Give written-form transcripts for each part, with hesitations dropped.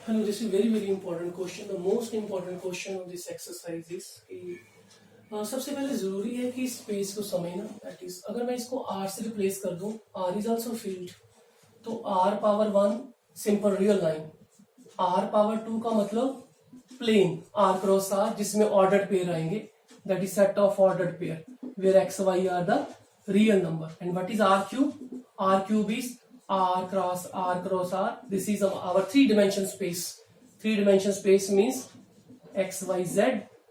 Hello, this is very important question. The most important question of this exercise is कि सबसे पहले जरूरी है कि स्पेस को समझना. दैट इज अगर मैं इसको r से रिप्लेस कर दूं, r इज आल्सो फील्ड, तो r power 1 simple real line, r power 2 का मतलब प्लेन r क्रॉस r जिसमें ऑर्डर्ड पेयर आएंगे. That is set of ordered pair where x y are the real number. And what is r cube? r cube is r cross r. This is our three-dimension space. Three-dimension space means x y z,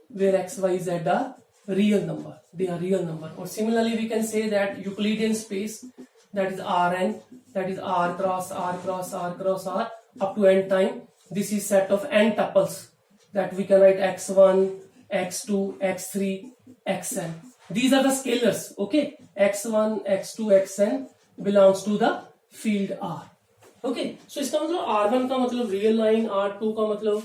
where x y z are real number. They are real number. Or similarly, we can say that Euclidean space, that is Rn, that is r cross r up to n time. This is set of n tuples that we can write x1, x2, x3, xn. These are the scalars. Okay, x1, x2, xn belongs to the field R. Okay, so इसका मतलब R1 का मतलब real line, R2 का मतलब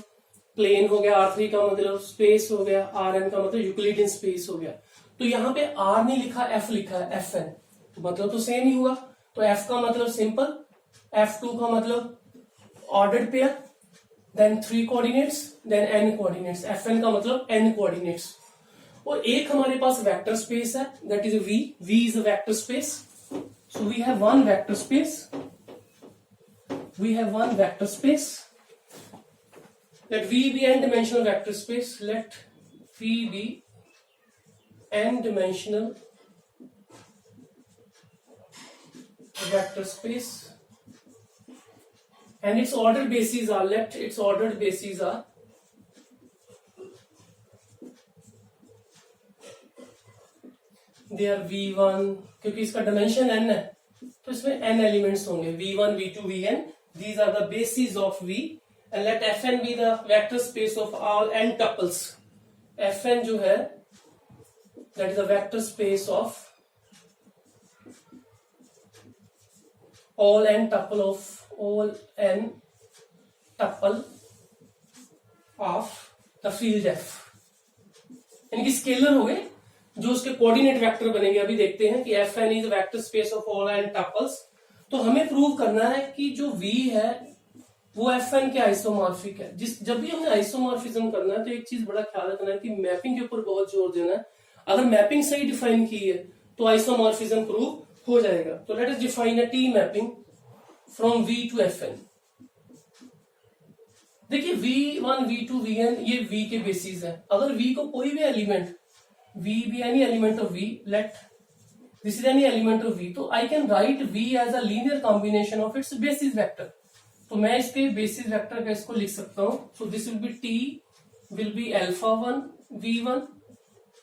plane हो गया, R3 का मतलब स्पेस हो गया, Rn का मतलब यूक्लिडियन स्पेस हो गया. तो यहाँ पे R नहीं लिखा, F लिखा है, Fn, तो मतलब तो सेम ही हुआ. तो F का मतलब सिंपल, F2 का मतलब ordered pair, then 3 coordinates, then n coordinates, Fn का मतलब n कोऑर्डिनेट्स. और एक हमारे पास वेक्टर स्पेस है, that is V is a vector space. So we have one vector space. We have one vector space. Let V be n-dimensional vector space. Let V be n-dimensional vector space. And its ordered bases are, let its ordered bases are they are V1, क्योंकि इसका dimension n है तो इसमें n elements होंगे, V1, V2, Vn. These are the bases of V. And let Fn be the vector space of all n tuples. Fn जो है, that is the vector space of all n tuple of the field F. इनकी scalar हो गए जो उसके coordinate vector बनेंगे. अभी देखते हैं कि Fn is vector space of all n tuples. तो हमें प्रूव करना है कि जो V है वो Fn के आइसोमॉर्फिक है. जब भी हमें आइसोमॉर्फिज्म करना है तो एक चीज बड़ा ख्याल रखना है कि मैपिंग के ऊपर बहुत जोर देना है. अगर मैपिंग सही डिफाइन की है तो आइसोमॉर्फिज्म प्रूव हो जाएगा. तो let us define a T mapping from V to Fn. देखिए V1, V2, Vn ये V के बेसिस है. अगर V को कोई भी element, V be any element of V, let this is any element of V, तो I can write V as a linear combination of its basis vector. तो मैं इसके बेसिस वेक्टर का इसको लिख सकता हूं. So this will be T will be alpha 1 V1.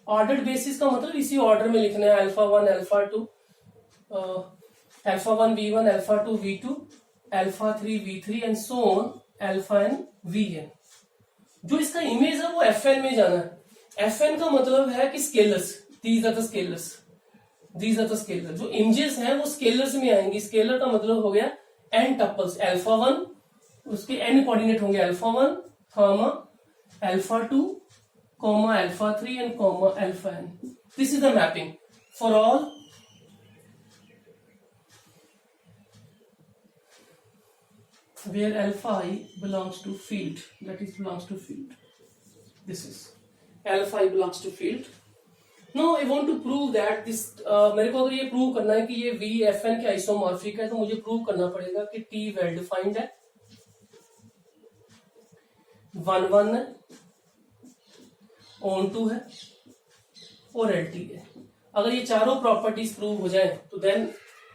Ordered basis का मतलब इसी ऑर्डर में लिखना है, alpha 1 alpha 2, alpha 1 V1, alpha 2 V2, alpha 3 V3 and so on alpha n Vn. जो इसका इमेज है वो Fn में जाना है. Fn का मतलब है कि scalars, these are the scalars, these are the scalars. जो इमेजेस हैं वो स्केलर्स में आएंगी. स्केलर का मतलब हो गया n टपल्स, अल्फा 1 उसके n कोऑर्डिनेट होंगे, alpha 1 comma alpha 2 comma alpha 3 and comma alpha n. This is the mapping for all where alpha I belongs to field, that is belongs to field. This is alpha I belongs to field. Now I want to prove that this मेरे को अगर ये prove करना है कि ये V Fn के isomorphic है तो मुझे प्रूव करना पड़ेगा कि T वेल डिफाइंड है, 1 1 है, on 2 है और LT है. अगर ये चारों प्रॉपर्टीज प्रूव हो जाए तो then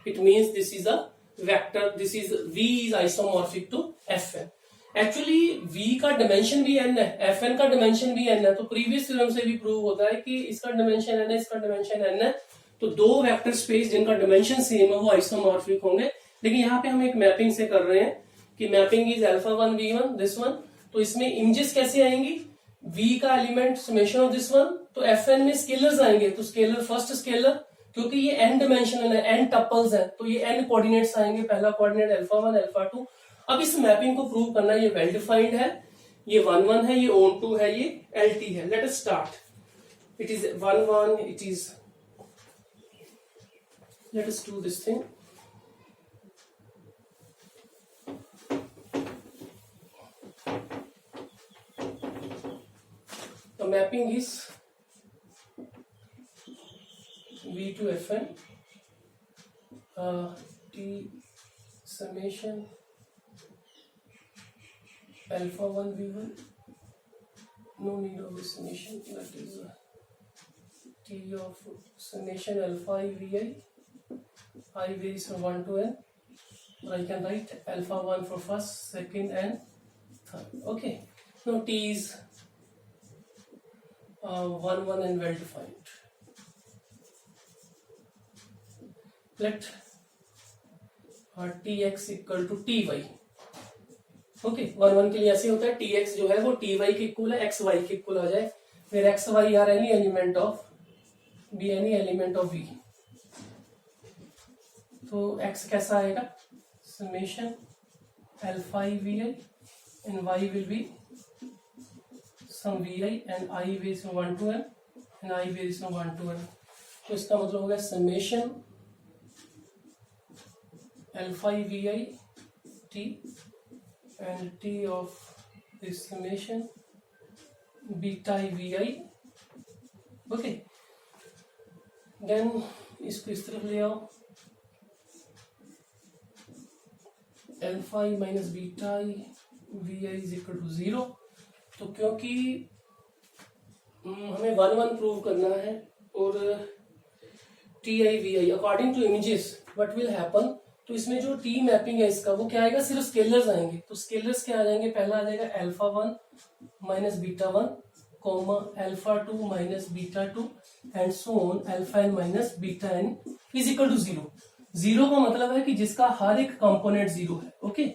it means this is a vector, this is V is isomorphic to Fn. Actually V का डायमेंशन भी n है, Fn का डायमेंशन भी n है. तो प्रीवियस थ्योरम से भी प्रूव होता है कि इसका डायमेंशन n है, इसका डायमेंशन n है. तो दो वेक्टर स्पेस जिनका डायमेंशन सेम है वो आइसोमॉर्फिक होंगे. लेकिन यहाँ पे हम एक मैपिंग से कर रहे हैं कि mapping is alpha 1 V1 this one. तो इसमें इमेजेस कैसे आएंगी? V का element summation of this one, तो Fn में स्केलर्स आएंगे. तो स्केलर फर्स्ट स्केलर, क्योंकि ये n डायमेंशनल है, n टपल्स है, तो ये n कोऑर्डिनेट्स आएंगे. पहला कोऑर्डिनेट अल्फा 1 अल्फा 2. अब इस मैपिंग को प्रूव करना है. ये वेल डिफाइंड है, ये 1 1 है, ये on 2 है, ये LT है. Let us start. It is 1 1, it is, let us do this thing. mapping is v to fn t summation alpha 1 v1, no need of this summation, that is t of summation alpha I vi, I varies from 1 to n, or I can write alpha 1 for first, second and third. Okay, now t is 1 1 and well defined. Let tx equal to ty. Okay 1 1 के लिए ऐसे होता है, tx जो है वो ty के equal है, xy के इक्वल आ जाए, फिर xy are any element of B, any element of v, तो x कैसा आएगा, summation alpha i vi and y will be some vi and I varies from 1 to n and I varies from 1 to n, तो इसका मतलब होगा summation alpha i vi t and t of this summation beta I vi. Okay, then इसको इस तरफ ले आओ, alpha i minus beta i vi is equal to 0, तो क्योंकि हमें 1 1 प्रूव करना है और T I V I according to images what will happen, तो इसमें जो टी मैपिंग है इसका वो क्या आएगा, सिर्फ स्केलर्स आएंगे, तो स्केलर्स क्या आ जाएंगे, पहला आ जाएगा alpha 1 minus beta 1 comma alpha 2 minus beta 2 and so on alpha N minus beta N is equal to 0. 0 का मतलब है कि जिसका हर एक कंपोनेंट 0 है. ओके,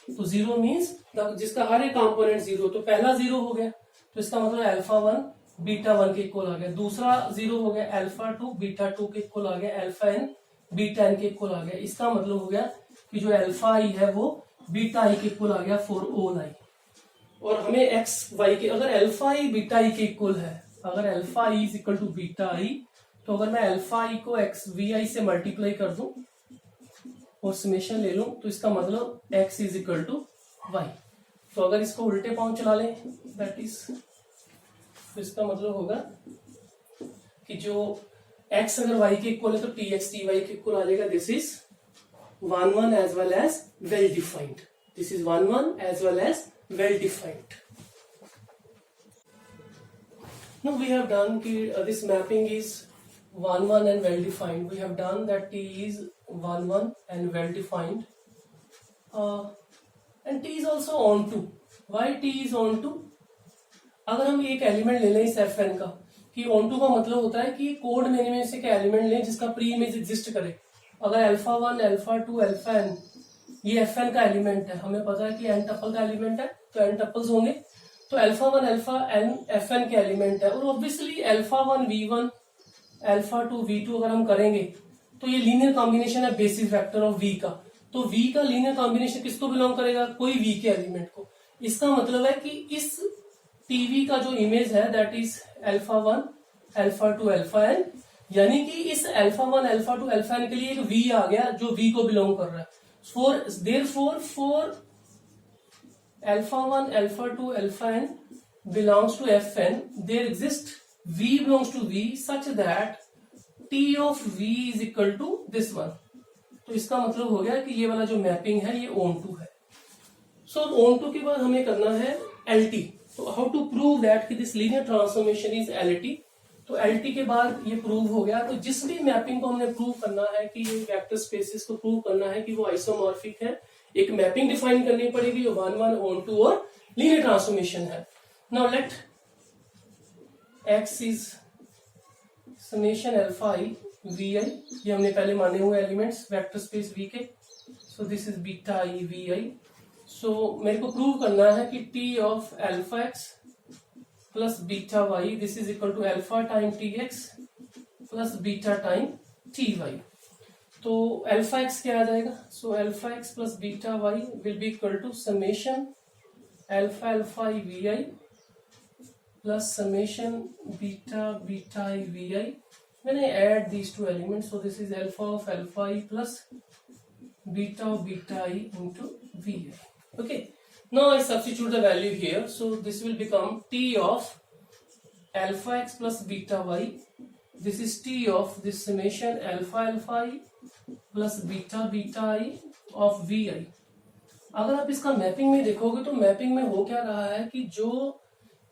तो 0 मीन्स जिसका हर एक कंपोनेंट 0, तो पहला 0 हो गया, तो इसका मतलब अल्फा 1 बीटा 1 के इक्वल आ गया, दूसरा 0 हो गया, अल्फा 2 बीटा 2 के इक्वल आ गया, अल्फा एन बीटा एन के इक्वल आ गया. इसका मतलब हो गया कि जो अल्फा आई है वो बीटा आई के इक्वल आ गया फॉर ऑल आई, और हमें एक्स वाई के, अगर अल्फा आई बीटा आई के इक्वल है, अगर alpha I is equal to beta I, तो अगर मैं अल्फा आई को एक्स वी आई से मल्टीप्लाई कर दूं और समेशन ले लूं, तो इसका मतलब X is equal to Y. तो अगर इसको उल्टे पांव चला लें, दैट इज, तो इसका मतलब होगा कि जो x अगर y के इक्वल है तो टी एक्स टी वाई के इक्वल आ जाएगा. This is 1 1 as well as well defined. This is 1 1 as well as well defined. Now we have done this mapping is 1 1 and well defined. We have done that t is 1 1 and well defined, and t is also onto. Why t is onto? अगर हम एक element ले लें इस fn का, कि onto का मतलब होता है कि कोड मेनी में से क्या एलिमेंट लें जिसका प्री इमेज एग्जिस्ट करे. अगर अल्फा 1 अल्फा 2 अल्फा n ये fn का एलिमेंट है, हमें पता है कि n टपल का एलिमेंट है, तो n टपल्स होंगे, तो अल्फा 1 अल्फा n fn के एलिमेंट है, और obviously alpha 1 v1 alpha 2 v2 अगर हम करेंगे तो ये लीनियर कॉम्बिनेशन है बेसिस वेक्टर ऑफ v का. तो v का लीनियर कॉम्बिनेशन किसको बिलोंग करेगा, कोई v के एलिमेंट को. इसका मतलब है कि इस टीवी का जो इमेज है that is alpha 1 alpha 2 alpha n, यानी कि इस अल्फा 1 अल्फा 2 अल्फा n के लिए एक v आ गया जो v को बिलोंग कर रहा है. Therefore for alpha 1 alpha 2 alpha n belongs to fn, there exists v belongs to v such that t of v is equal to this one. तो इसका मतलब हो गया कि ये वाला जो मैपिंग है ये onto है. So onto के बाद हमें करना है LT. तो how to prove that कि this linear transformation is LT. तो LT के बाद ये प्रूव हो गया. तो जिस भी मैपिंग को हमने प्रूव करना है कि ये वेक्टर स्पेसेस को प्रूव करना है कि वो आइसोमॉर्फिक है, एक मैपिंग डिफाइन करनी पड़ेगी जो 1 1 onto और लीनियर ट्रांसफॉर्मेशन है. Now let x is summation alpha i vi, ये हमने पहले माने हुए एलिमेंट्स वेक्टर स्पेस v के. So this is beta i vi. So मेरे को प्रूव करना है कि t of alpha x plus beta Y this is equal to alpha time T X plus beta time T Y. तो alpha X क्या आ जाएगा, so alpha X plus beta Y will be equal to summation alpha alpha I V I plus summation beta beta I V I. When I add these two elements, so this is alpha of alpha I plus beta of beta I into vi. Okay. Now I substitute the value here, so this will become t of alpha x plus beta y. This is t of this summation alpha alpha I plus beta beta I of vi. अगर आप इसका mapping में देखोगे तो mapping में हो क्या रहा है कि जो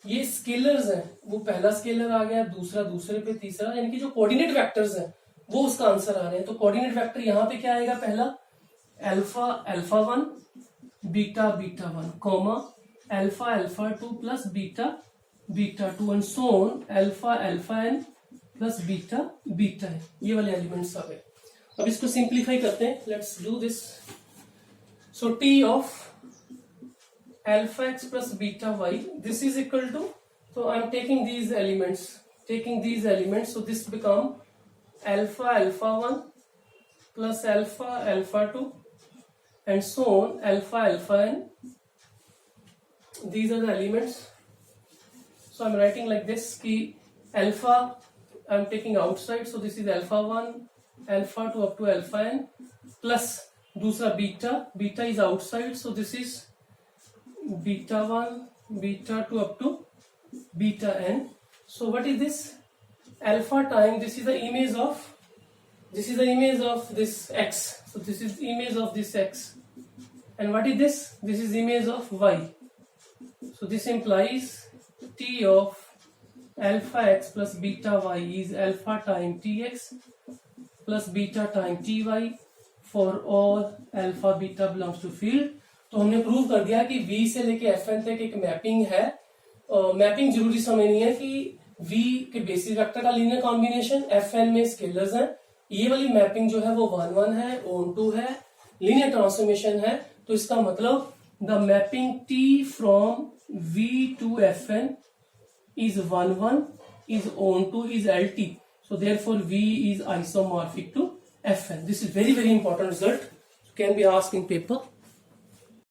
ये स्केलर्स हैं वो पहला स्केलर आ गया, दूसरा दूसरे पे, तीसरा, यानी कि जो कोऑर्डिनेट वेक्टर्स हैं वो उसका आंसर आ रहे हैं। तो कोऑर्डिनेट वेक्टर यहाँ पे क्या आएगा, पहला alpha alpha 1 beta beta 1 comma alpha alpha 2 plus beta beta 2 and so on alpha alpha n plus beta beta है। ये वाले एलिमेंट्स आ गए। अब इसको सिंप्लीफाई करते हैं, let's do this. So T of alpha x plus beta y, this is equal to, so I am taking these elements, so this become alpha alpha 1 plus alpha alpha 2 and so on alpha alpha n. These are the elements, so I am writing like this ki alpha I am taking outside, so this is alpha 1 alpha 2 up to alpha n plus दूसरा beta is outside, so this is beta 1 beta 2 up to beta n. So what is this? Alpha time, this is the image of this x, so this is image of this x, and what is this? This is image of y. So this implies t of alpha x plus beta y is alpha time tx plus beta time ty for all alpha beta belongs to field. तो हमने prove कर दिया कि V से लेके Fn तक एक mapping है। मैपिंग जरूरी समझनी है कि V के बेसिस वेक्टर का लीनियर कॉम्बिनेशन, Fn में स्केलर्स हैं, ये वाली मैपिंग जो है वो 1 1 है, on 2 है, लीनियर ट्रांसफॉर्मेशन है। तो इसका मतलब the mapping T from V to Fn is 1 1 is on 2 is LT, so therefore V is isomorphic to Fn. This is very important result, can be asked in paper.